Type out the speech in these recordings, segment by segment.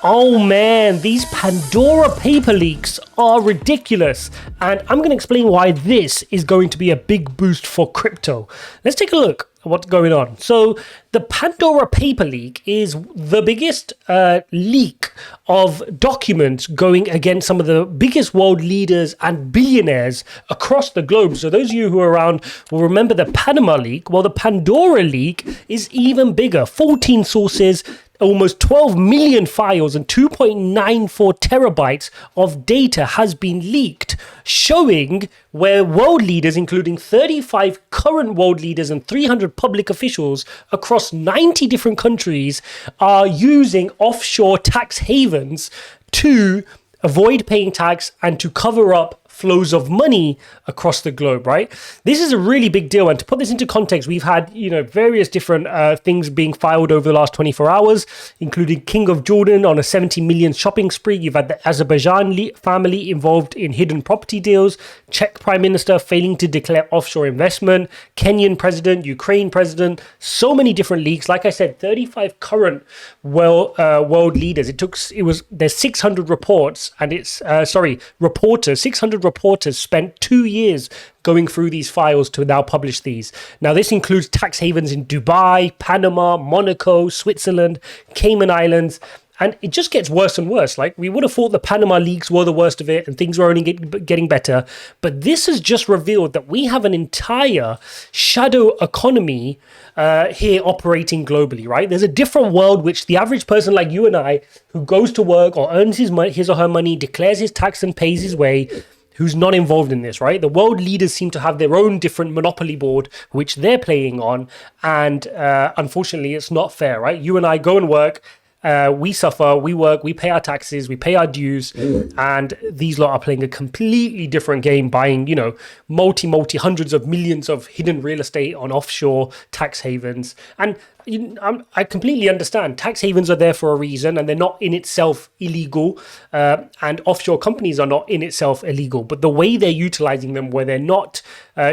Oh man, these Pandora paper leaks are ridiculous, and I'm going to explain why this is going to be a big boost for crypto. Let's take a look at what's going on. So, the Pandora paper leak is the biggest leak of documents going against some of the biggest world leaders and billionaires across the globe. So, those of you who are around will remember the Panama leak. Well, the Pandora leak is even bigger. 14 sources, almost 12 million files and 2.94 terabytes of data has been leaked, showing where world leaders, including 35 current world leaders and 300 public officials across 90 different countries, are using offshore tax havens to avoid paying tax and to cover up flows of money across the globe, right? This is a really big deal. And to put this into context, we've had, various different things being filed over the last 24 hours, including King of Jordan on a 70 million shopping spree. You've had the Azerbaijan family involved in hidden property deals, Czech Prime Minister failing to declare offshore investment, Kenyan president, Ukraine president, so many different leaks. Like I said, 35 current world leaders. There's 600 reports and reporters, 600 reporters spent 2 years going through these files to now publish these. Now, this includes tax havens in Dubai, Panama, Monaco, Switzerland, Cayman Islands, and it just gets worse and worse. Like, we would have thought the Panama leaks were the worst of it and things were only getting better. But this has just revealed that we have an entire shadow economy here operating globally, right? There's a different world which the average person like you and I, who goes to work or earns his or her money, declares his tax and pays his way, who's not involved in this, right? The world leaders seem to have their own different monopoly board, which they're playing on. And unfortunately, it's not fair, right? You and I go and work, we suffer, we work, we pay our taxes, we pay our dues, and these lot are playing a completely different game, buying, multi hundreds of millions of hidden real estate on offshore tax havens. And I completely understand. Tax havens are there for a reason, and they're not in itself illegal, and offshore companies are not in itself illegal. But the way they're utilizing them, where they're not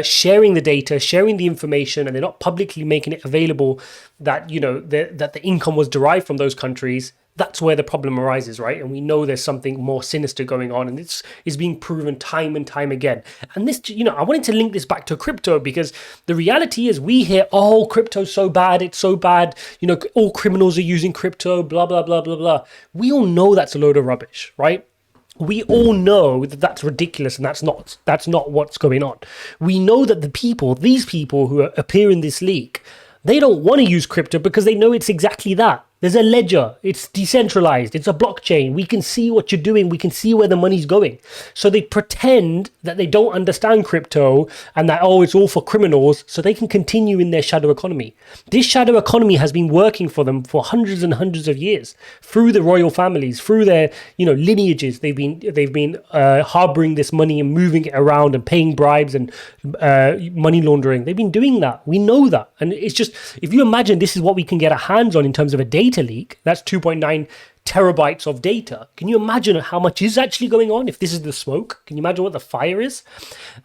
sharing the data, sharing the information, and they're not publicly making it available that that the income was derived from those countries, that's where the problem arises, right? And we know there's something more sinister going on, and it's being proven time and time again. And this, I wanted to link this back to crypto, because the reality is we hear, oh, crypto's so bad, it's so bad, all criminals are using crypto, blah, blah, blah, blah, blah. We all know that's a load of rubbish, right? We all know that that's ridiculous and that's not what's going on. We know that these people who appear in this leak, they don't want to use crypto because they know it's exactly that. There's a ledger. It's decentralized. It's a blockchain. We can see what you're doing. We can see where the money's going. So they pretend that they don't understand crypto and that, it's all for criminals, so they can continue in their shadow economy. This shadow economy has been working for them for hundreds and hundreds of years through the royal families, through their, lineages. They've been harboring this money and moving it around and paying bribes and money laundering. They've been doing that. We know that. And it's just, if you imagine this is what we can get our hands on in terms of a data leak, that's 2.9 terabytes of data. Can you imagine how much is actually going on if this is the smoke? Can you imagine what the fire is?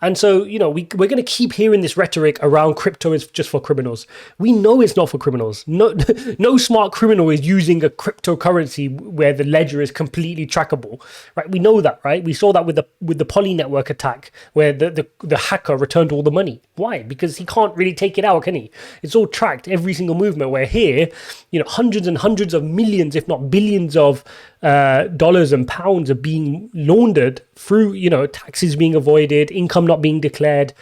And so, we're going to keep hearing this rhetoric around crypto is just for criminals. We know it's not for criminals. No smart criminal is using a cryptocurrency where the ledger is completely trackable, right? We know that, right? We saw that with the Poly network attack, where the hacker returned all the money. Why? Because he can't really take it out, can he? It's all tracked, every single movement, where here, hundreds and hundreds of millions, if not billions of dollars and pounds are being laundered through, taxes being avoided, income not being declared,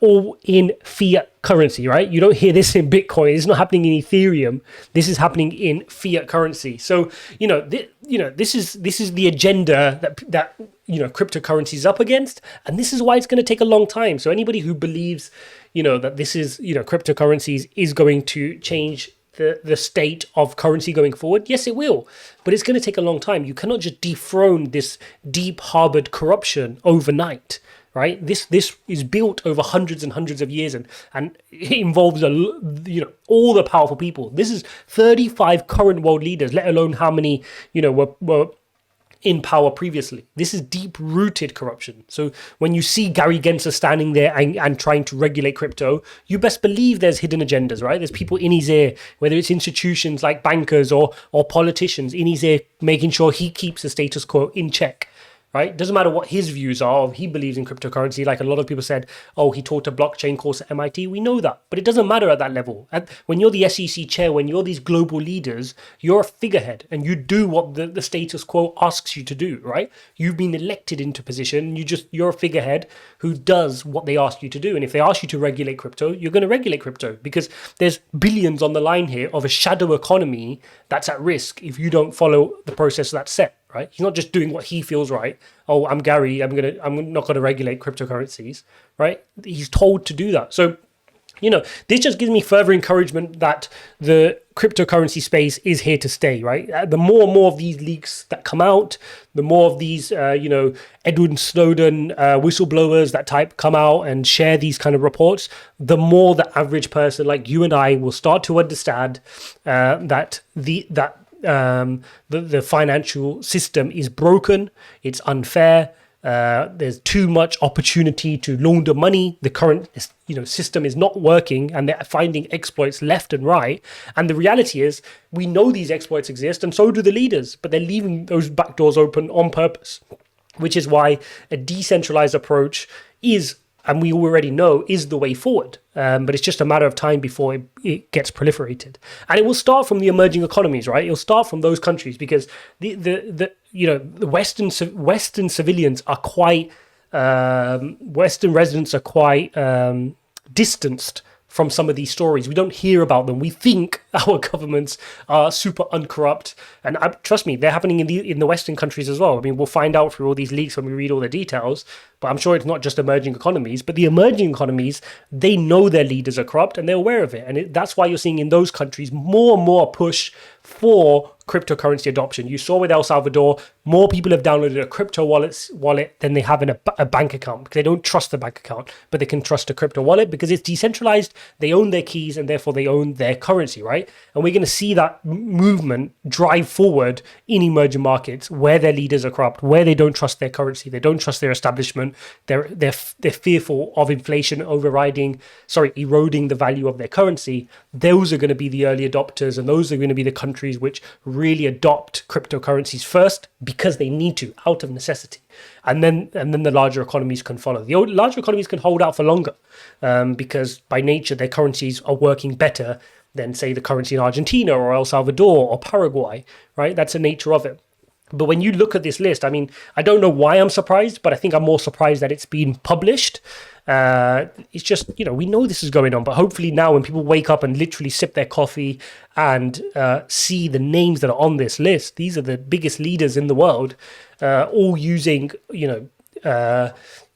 all in fiat currency, right? You don't hear this in Bitcoin. It's not happening in Ethereum. This is happening in fiat currency. So, this is the agenda that cryptocurrency is up against, and this is why it's going to take a long time. So anybody who believes, that this is, cryptocurrencies is going to change the state of currency going forward, yes, it will, but it's going to take a long time. You cannot just dethrone this deep harbored corruption overnight, right? This is built over hundreds and hundreds of years, and it involves all the powerful people. This is 35 current world leaders, let alone how many were in power previously. This is deep-rooted corruption. So when you see Gary Gensler standing there and trying to regulate crypto, you best believe there's hidden agendas, right? There's people in his ear, whether it's institutions like bankers or politicians in his ear, making sure he keeps the status quo in check. Right? Doesn't matter what his views are, or he believes in cryptocurrency. Like a lot of people said, oh, he taught a blockchain course at MIT. We know that, but it doesn't matter at that level. When you're the SEC chair, when you're these global leaders, you're a figurehead and you do what the status quo asks you to do, right? You've been elected into position. You're a figurehead who does what they ask you to do. And if they ask you to regulate crypto, you're going to regulate crypto because there's billions on the line here of a shadow economy that's at risk if you don't follow the process that's set. Right? He's not just doing what he feels right. Oh, I'm Gary. I'm not going to regulate cryptocurrencies. Right? He's told to do that. So, this just gives me further encouragement that the cryptocurrency space is here to stay. Right? The more and more of these leaks that come out, the more of these, Edward Snowden whistleblowers that type come out and share these kind of reports, the more the average person like you and I will start to understand that the financial system is broken, it's unfair, there's too much opportunity to launder money, the current system is not working, and they're finding exploits left and right. And the reality is, we know these exploits exist, and so do the leaders, but they're leaving those back doors open on purpose, which is why a decentralized approach is, and we already know, is the way forward. But it's just a matter of time before it gets proliferated. And it will start from the emerging economies, right? It'll start from those countries because the Western civilians are quite, Western residents are quite distanced from some of these stories. We don't hear about them. We think our governments are super uncorrupt, and trust me, they're happening in the Western countries as well. I mean, we'll find out through all these leaks when we read all the details. But I'm sure it's not just emerging economies. But the emerging economies, they know their leaders are corrupt and they're aware of it. And that's why you're seeing in those countries more and more push for cryptocurrency adoption. You saw with El Salvador, more people have downloaded a crypto wallet than they have in a bank account, because they don't trust the bank account, but they can trust a crypto wallet because it's decentralized. They own their keys and therefore they own their currency, right? And we're going to see that movement drive forward in emerging markets where their leaders are corrupt, where they don't trust their currency, they don't trust their establishment, they're fearful of inflation eroding the value of their currency. Those are going to be the early adopters, and those are going to be the countries which really adopt cryptocurrencies first because they need to, out of necessity. And then the larger economies can follow. The larger economies can hold out for longer because by nature their currencies are working better than, say, the currency in Argentina or El Salvador or Paraguay, right? That's the nature of it. But when you look at this list, I mean, I don't know why I'm surprised, but I think I'm more surprised that it's been published. It's just, we know this is going on, but hopefully now when people wake up and literally sip their coffee and see the names that are on this list, these are the biggest leaders in the world, all using,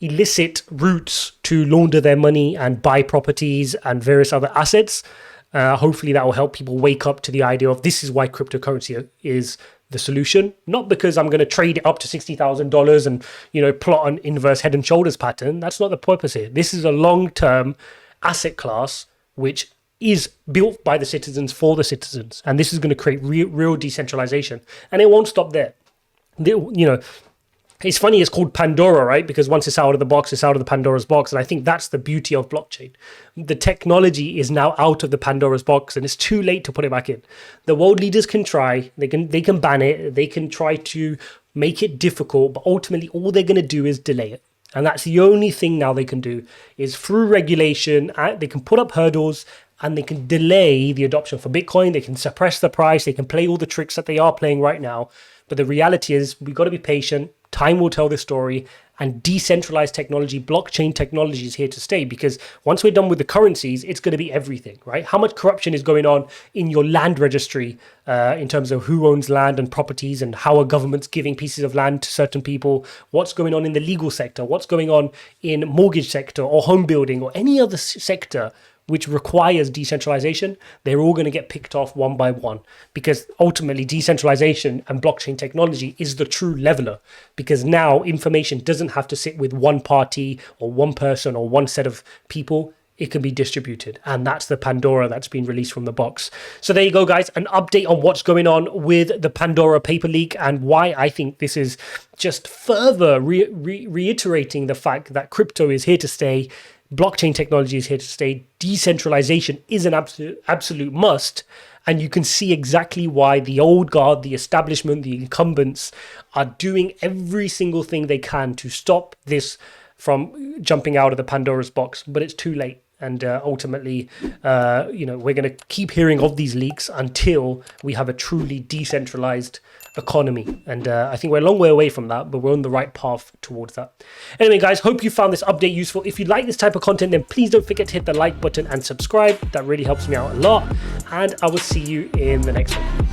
illicit routes to launder their money and buy properties and various other assets. Hopefully that will help people wake up to the idea of this is why cryptocurrency is the solution, not because I'm going to trade it up to $60,000 and plot an inverse head and shoulders pattern. That's not the purpose here. This is a long-term asset class which is built by the citizens for the citizens, and this is going to create real decentralization, and it won't stop there. It's funny, it's called Pandora, right? Because once it's out of the box, it's out of the Pandora's box. And I think that's the beauty of blockchain. The technology is now out of the Pandora's box and it's too late to put it back in. The world leaders can try, they can ban it, they can try to make it difficult, but ultimately all they're going to do is delay it. And that's the only thing now they can do is through regulation, they can put up hurdles and they can delay the adoption for Bitcoin. They can suppress the price. They can play all the tricks that they are playing right now. But the reality is we've got to be patient. Time will tell the story, and decentralized technology, blockchain technology is here to stay, because once we're done with the currencies, it's going to be everything, right? How much corruption is going on in your land registry in terms of who owns land and properties and how are governments giving pieces of land to certain people? What's going on in the legal sector? What's going on in mortgage sector or home building or any other sector which requires decentralization? They're all going to get picked off one by one, because ultimately decentralization and blockchain technology is the true leveler, because now information doesn't have to sit with one party or one person or one set of people. it can be distributed. And that's the Pandora that's been released from the box. So there you go, guys, an update on what's going on with the Pandora paper leak and why I think this is just further reiterating the fact that crypto is here to stay. Blockchain technology is here to stay. Decentralization is an absolute must. And you can see exactly why the old guard, the establishment, the incumbents are doing every single thing they can to stop this from jumping out of the Pandora's box. But it's too late. And ultimately, we're going to keep hearing of these leaks until we have a truly decentralized economy. And I think we're a long way away from that, but we're on the right path towards that. Anyway, guys, hope you found this update useful. If you like this type of content, then please don't forget to hit the like button and subscribe. That really helps me out a lot. And I will see you in the next one.